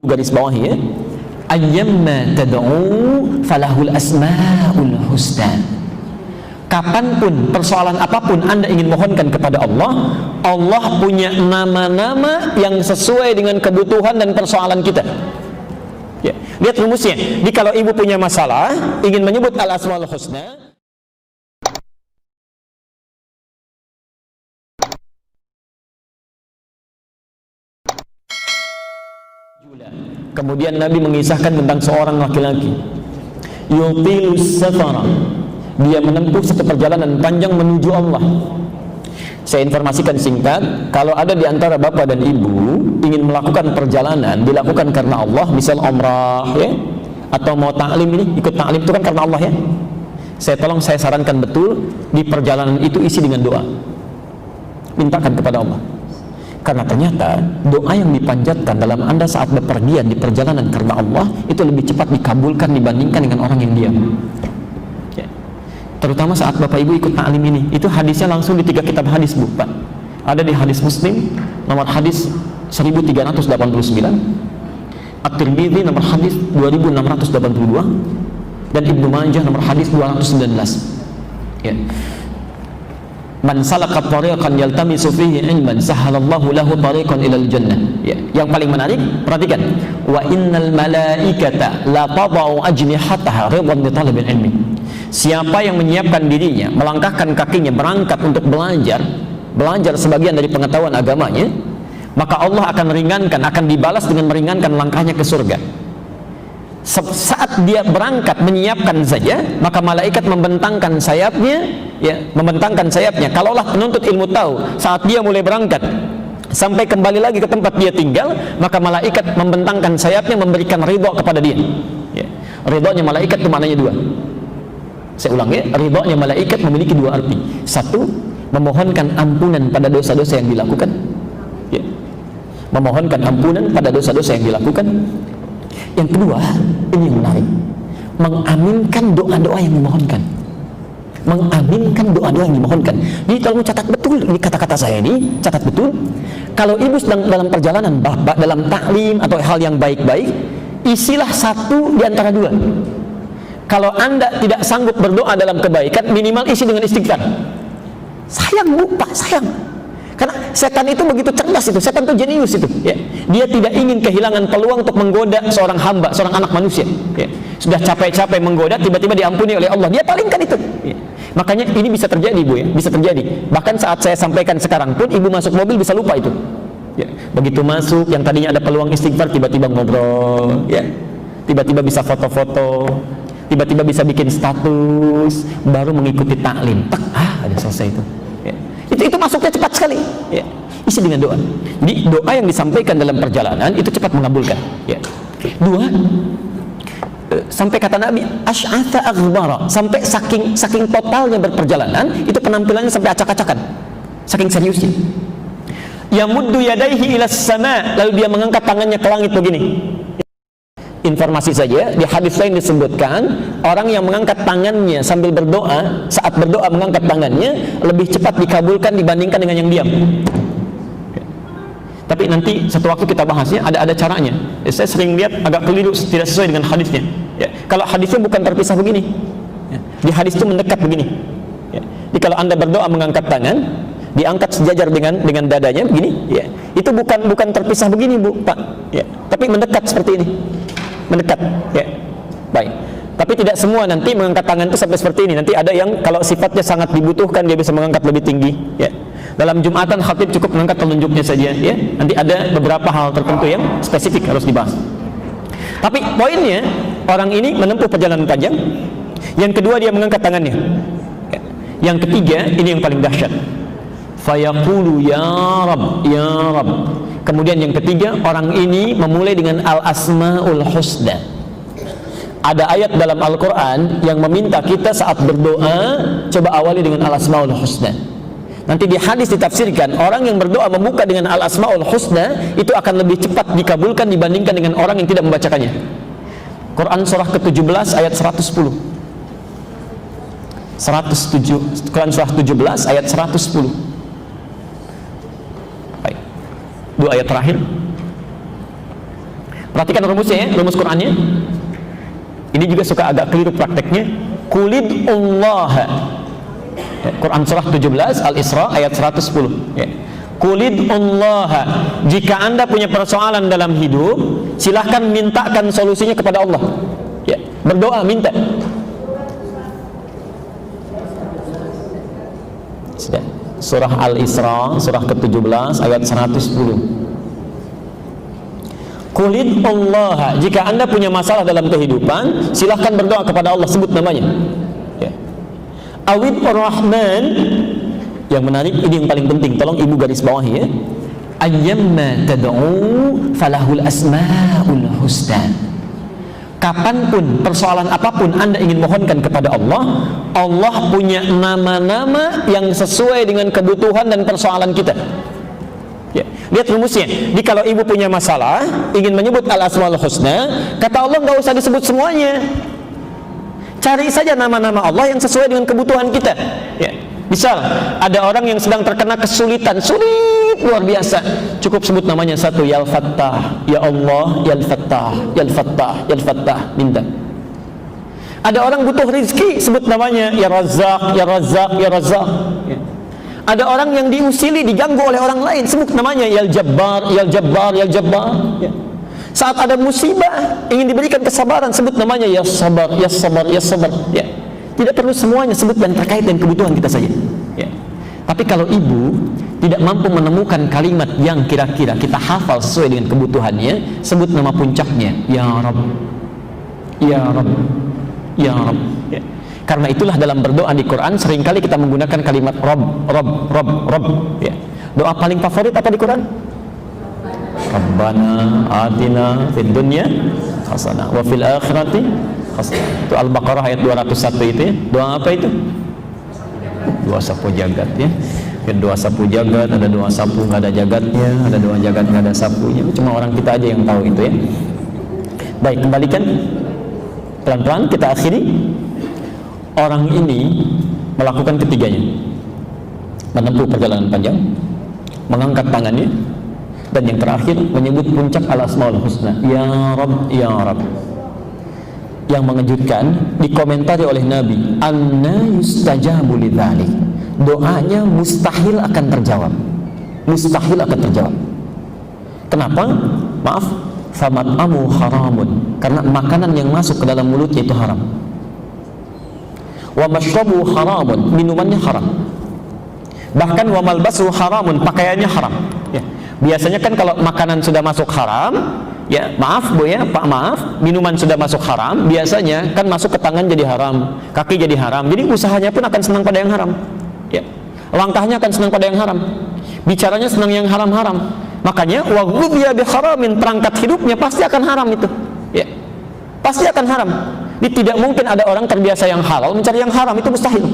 garis bawah ya, ayyamma tad'u falahul asmaul husna. Kapanpun, persoalan apapun Anda ingin mohonkan kepada Allah, Allah punya nama-nama yang sesuai dengan kebutuhan dan persoalan kita ya. Lihat rumusnya. Jadi kalau ibu punya masalah ingin menyebut al-asmaul husna, kemudian Nabi mengisahkan tentang seorang laki-laki yutilus safara, dia menempuh satu perjalanan panjang menuju Allah. Saya informasikan singkat, kalau ada di antara bapak dan ibu ingin melakukan perjalanan, dilakukan karena Allah, misal umrah ya, atau mau taklim, ini ikut taklim itu kan karena Allah ya. Saya sarankan betul di perjalanan itu isi dengan doa, mintakan kepada Allah. Karena ternyata doa yang dipanjatkan dalam Anda saat bepergian di perjalanan karena Allah itu lebih cepat dikabulkan dibandingkan dengan orang yang diam ya. Terutama saat bapak ibu ikut ta'lim ini, itu hadisnya langsung di 3 kitab hadis Bu Pak. Ada di hadis Muslim nomor hadis 1389, At-Tirmidzi nomor hadis 2682, dan Ibnu Majah nomor hadis 219 ya. Man salaka tariqan yaltamisu fihi ilman sahalallahu lahu tariqan ilal jannah ya. Yang paling menarik, perhatikan, wa innal malaikata la tadau ajnihataha ridwan li talabil ilmi. Siapa yang menyiapkan dirinya, melangkahkan kakinya berangkat untuk belajar sebagian dari pengetahuan agamanya, maka Allah akan ringankan, akan dibalas dengan meringankan langkahnya ke surga. Saat dia berangkat menyiapkan saja, maka malaikat membentangkan sayapnya ya, kalaulah penuntut ilmu tahu saat dia mulai berangkat sampai kembali lagi ke tempat dia tinggal, maka malaikat membentangkan sayapnya memberikan ridho kepada dia ya. Ridhonya malaikat itu maknanya 2. Saya ulang ya, ridhonya malaikat memiliki 2 arti. 1, memohonkan ampunan pada dosa-dosa yang dilakukan ya. Memohonkan ampunan pada dosa-dosa yang dilakukan. Yang kedua, ini yang menarik, mengaminkan doa-doa yang dimohonkan. Mengaminkan doa-doa yang dimohonkan. Jadi kalau catat betul di kata-kata saya ini, catat betul. Kalau ibu sedang dalam perjalanan, bapak dalam taklim atau hal yang baik-baik, isilah 1 di antara 2. Kalau Anda tidak sanggup berdoa dalam kebaikan, minimal isi dengan istighfar. Sayang Bu Pak, sayang. Karena setan itu begitu cerdas, itu setan itu jenius itu ya. Dia tidak ingin kehilangan peluang untuk menggoda seorang hamba, seorang anak manusia ya. Sudah capek-capek menggoda, tiba-tiba diampuni oleh Allah, dia palingkan itu ya. Makanya ini bisa terjadi Bu ya, bisa terjadi. Bahkan saat saya sampaikan sekarang pun, ibu masuk mobil bisa lupa itu ya. Begitu masuk, yang tadinya ada peluang istighfar, tiba-tiba ngobrol ya, tiba-tiba bisa foto-foto, tiba-tiba bisa bikin status, baru mengikuti taklim, ada selesai itu ya. Itu masuknya cepat sekali ya. Isi dengan doa. Jadi doa yang disampaikan dalam perjalanan itu cepat mengabulkan ya. 2, sampai kata Nabi asy'atha aghbara, sampai saking totalnya berperjalanan itu penampilannya sampai acak-acakan, saking seriusnya. Yamuddu yadaihi ilas sama, lalu dia mengangkat tangannya ke langit begini. Informasi saja, di hadis lain disebutkan orang yang mengangkat tangannya sambil berdoa, saat berdoa mengangkat tangannya lebih cepat dikabulkan dibandingkan dengan yang diam. Tapi nanti satu waktu kita bahasnya, ada caranya. Saya sering lihat agak keliru, tidak sesuai dengan hadisnya ya. Kalau hadisnya bukan terpisah begini ya. Di hadis itu mendekat begini ya. Jadi kalau Anda berdoa mengangkat tangan, diangkat sejajar dengan dadanya begini ya. Itu bukan terpisah begini Bu Pak ya. Tapi mendekat seperti ini, mendekat ya. Baik, tapi tidak semua nanti mengangkat tangan itu sampai seperti ini. Nanti ada yang kalau sifatnya sangat dibutuhkan dia bisa mengangkat lebih tinggi ya. Dalam Jumatan khatib cukup mengangkat telunjuknya saja ya. Nanti ada beberapa hal tertentu yang spesifik harus dibahas. Tapi poinnya, orang ini menempuh perjalanan panjang. Yang kedua, dia mengangkat tangannya ya. Yang ketiga, ini yang paling dahsyat, fayaqulu ya Rabb, ya Rabb. Kemudian yang ketiga, orang ini memulai dengan al-asmaul husna. Ada ayat dalam Al-Quran yang meminta kita saat berdoa coba awali dengan al-asmaul husna. Nanti di hadis ditafsirkan, orang yang berdoa membuka dengan al-asmaul husna itu akan lebih cepat dikabulkan dibandingkan dengan orang yang tidak membacakannya. Quran surah ke-17 ayat 110. Quran surah 17 ayat 110. Baik. 2 ayat terakhir. Perhatikan rumusnya ya, rumus Qur'annya. Ini juga suka agak keliru prakteknya. Qulidullah. Ya, Quran surah 17 Al-Isra ayat 110. Ya. Qulidullah. Jika Anda punya persoalan dalam hidup, silahkan mintakan solusinya kepada Allah. Ya, berdoa, minta. Surah Al-Isra, surah ke-17 ayat 110. Qulidullah. Jika Anda punya masalah dalam kehidupan, silahkan berdoa kepada Allah, sebut namanya. Ya. Awid Ar-Rahman. Yang menarik, ini yang paling penting, tolong ibu garis bawahi ya. Ayyamma tad'u falahul asma'ul husna. Kapanpun, persoalan apapun Anda ingin mohonkan kepada Allah, Allah punya nama-nama yang sesuai dengan kebutuhan dan persoalan kita. Ya. Lihat rumusnya. Jadi kalau ibu punya masalah, ingin menyebut al-asmaul husna, kata Allah nggak usah disebut semuanya. Cari saja nama-nama Allah yang sesuai dengan kebutuhan kita. Ya. Misal, ada orang yang sedang terkena kesulitan, sulit luar biasa, cukup sebut namanya satu, Ya Al-Fattah, Ya Allah, Ya Al-Fattah, Ya Al-Fattah, Ya Al-Fattah, minta. Ada orang butuh rezeki, sebut namanya Ya Razzaq, Ya Razzaq, Ya Razzaq. Ya. Ada orang yang diusili, diganggu oleh orang lain, sebut namanya Ya Al-Jabbar, Ya Al-Jabbar, Ya Al-Jabbar. Ya. Saat ada musibah, ingin diberikan kesabaran, sebut namanya Ya Sabar, Ya Sabar, Ya Sabar. Ya. Tidak perlu semuanya, sebut yang terkait dengan kebutuhan kita saja. Ya. Tapi kalau ibu tidak mampu menemukan kalimat yang kira-kira kita hafal sesuai dengan kebutuhannya, sebut nama puncaknya, Ya Rabb, Ya Rabb, Ya Rabb. Ya. Karena itulah dalam berdoa di Quran seringkali kita menggunakan kalimat Rabb, Rabb, Rabb, Rabb. Ya. Doa paling favorit apa di Quran? Rabbana atina fid dunya hasanah wa fil akhirati hasanah. Itu Al-Baqarah ayat 201 itu ya. Doa apa itu? Doa sapu jagat ya. Doa sapu jagat, ada doa sapu nggak ada jagatnya, ada doa jagat nggak ada sapunya. Cuma orang kita aja yang tahu itu ya. Baik, kembalikan pelan-pelan, kita akhiri. Orang ini melakukan ketiganya, menempuh perjalanan panjang, mengangkat tangannya, dan yang terakhir menyebut puncak al-asmaul husna, Ya Rabb, Ya Rabb. Yang mengejutkan, dikomentari oleh Nabi, anna yustajabu lidzalik. Doanya mustahil akan terjawab. Mustahil akan terjawab. Kenapa? Maaf, famat'amu haramun. Karena makanan yang masuk ke dalam mulutnya itu haram. Wa mashrabu haramun, minumannya haram. Bahkan wa malbasu haramun, pakaiannya haram. Ya. Biasanya kan kalau makanan sudah masuk haram, ya maaf Bu ya, Pak maaf, minuman sudah masuk haram, biasanya kan masuk ke tangan jadi haram, kaki jadi haram. Jadi usahanya pun akan senang pada yang haram. Ya. Langkahnya akan senang pada yang haram. Bicaranya senang yang haram-haram. Makanya wa ghudhiya bi haramin, perangkat hidupnya pasti akan haram itu. Ya. Pasti akan haram. Jadi tidak mungkin ada orang terbiasa yang halal mencari yang haram, itu mustahil.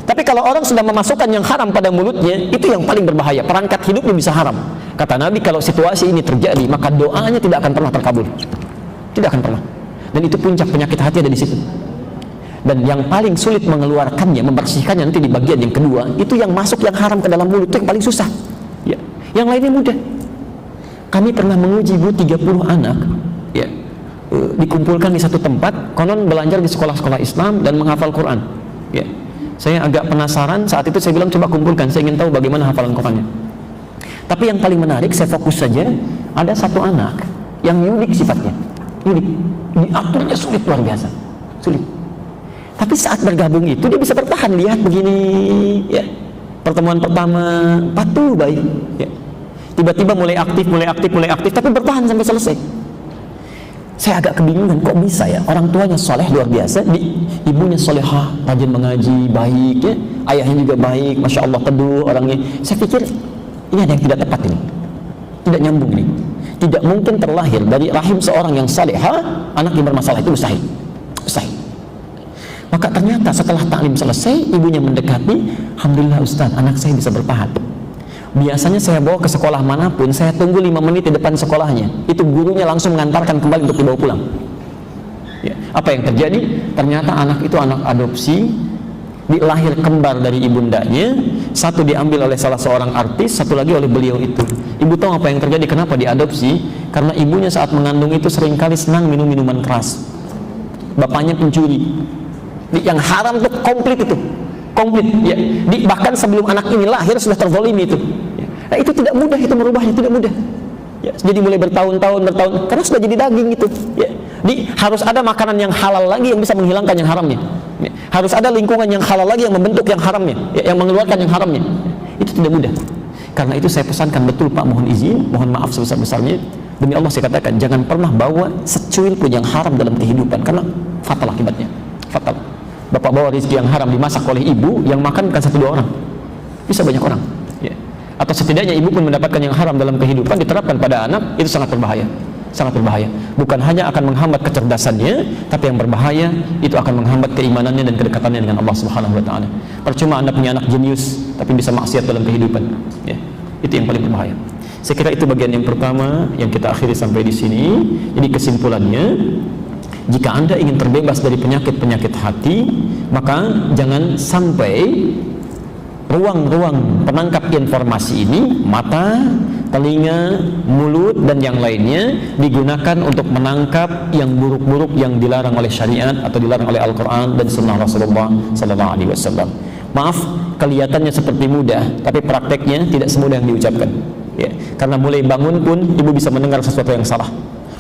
Tapi kalau orang sudah memasukkan yang haram pada mulutnya, itu yang paling berbahaya. Perangkat hidupnya bisa haram. Kata Nabi, kalau situasi ini terjadi, maka doanya tidak akan pernah terkabul. Tidak akan pernah. Dan itu puncak penyakit hati ada di situ. Dan yang paling sulit mengeluarkannya, membersihkannya nanti di bagian yang kedua, itu yang masuk yang haram ke dalam mulut, itu yang paling susah. Ya. Yang lainnya mudah. Kami pernah menguji 30 anak, ya, dikumpulkan di satu tempat, konon belajar di sekolah-sekolah Islam dan menghafal Quran. Ya. Saya agak penasaran, saat itu saya bilang coba kumpulkan, saya ingin tahu bagaimana hafalan Qurannya. Tapi yang paling menarik, saya fokus saja, ada satu anak yang unik sifatnya, unik, diaturnya sulit luar biasa, sulit. Tapi saat bergabung itu dia bisa bertahan, lihat begini, ya. Pertemuan pertama patuh baik, ya. Tiba-tiba mulai aktif, tapi bertahan sampai selesai. Saya agak kebingungan, kok bisa ya, orang tuanya soleh luar biasa, ibunya solehah, rajin mengaji, baik ya, ayahnya juga baik, masya Allah teduh orangnya. Saya pikir ini ada yang tidak tepat ini, tidak nyambung ini. Tidak mungkin terlahir dari rahim seorang yang salehah anak yang bermasalah, itu mustahil, mustahil. Maka ternyata setelah taklim selesai, ibunya mendekati, alhamdulillah Ustaz, anak saya bisa bertahan. Biasanya saya bawa ke sekolah manapun, saya tunggu 5 menit di depan sekolahnya, itu gurunya langsung mengantarkan kembali untuk dibawa pulang. Ya. Apa yang terjadi? Ternyata anak itu anak adopsi, dilahir kembar dari ibundanya, satu diambil oleh salah seorang artis, satu lagi oleh beliau itu. Ibu tahu apa yang terjadi? Kenapa diadopsi? Karena ibunya saat mengandung itu seringkali senang minum minuman keras, bapaknya pencuri. Yang haram tuh komplit itu, komplit ya. Bahkan sebelum anak ini lahir sudah terzalimi itu ya. Nah, itu tidak mudah, itu merubahnya tidak mudah ya. Jadi mulai bertahun-tahun karena sudah jadi daging itu ya. Harus ada makanan yang halal lagi yang bisa menghilangkan yang haramnya ya. Harus ada lingkungan yang halal lagi yang membentuk yang haramnya ya, yang mengeluarkan yang haramnya. Itu tidak mudah. Karena itu saya pesankan betul Pak, mohon izin, mohon maaf sebesar-besarnya, demi Allah saya katakan, jangan pernah bawa secuil pun yang haram dalam kehidupan, karena fatal akibatnya, fatal. Bapak bawa rezeki yang haram dimasak oleh ibu, yang makan bukan 1-2 orang, bisa banyak orang ya. Atau setidaknya ibu pun mendapatkan yang haram dalam kehidupan diterapkan pada anak, itu sangat berbahaya, sangat berbahaya. Bukan hanya akan menghambat kecerdasannya, tapi yang berbahaya itu akan menghambat keimanannya dan kedekatannya dengan Allah Subhanahu wa taala. Percuma Anda punya anak jenius tapi bisa maksiat dalam kehidupan ya. Itu yang paling berbahaya. Saya kira itu bagian yang pertama yang kita akhiri sampai di sini. Jadi kesimpulannya, jika Anda ingin terbebas dari penyakit-penyakit hati, maka jangan sampai ruang-ruang penangkap informasi ini, mata, telinga, mulut, dan yang lainnya digunakan untuk menangkap yang buruk-buruk yang dilarang oleh syariat atau dilarang oleh Al-Quran dan Sunnah Rasulullah Sallallahu Alaihi Wasallam. Maaf, kelihatannya seperti mudah, tapi prakteknya tidak semudah yang diucapkan ya. Karena mulai bangun pun ibu bisa mendengar sesuatu yang salah,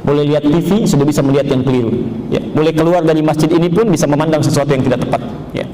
mulai lihat TV sudah bisa melihat yang keliru ya. Mulai keluar dari masjid ini pun bisa memandang sesuatu yang tidak tepat ya.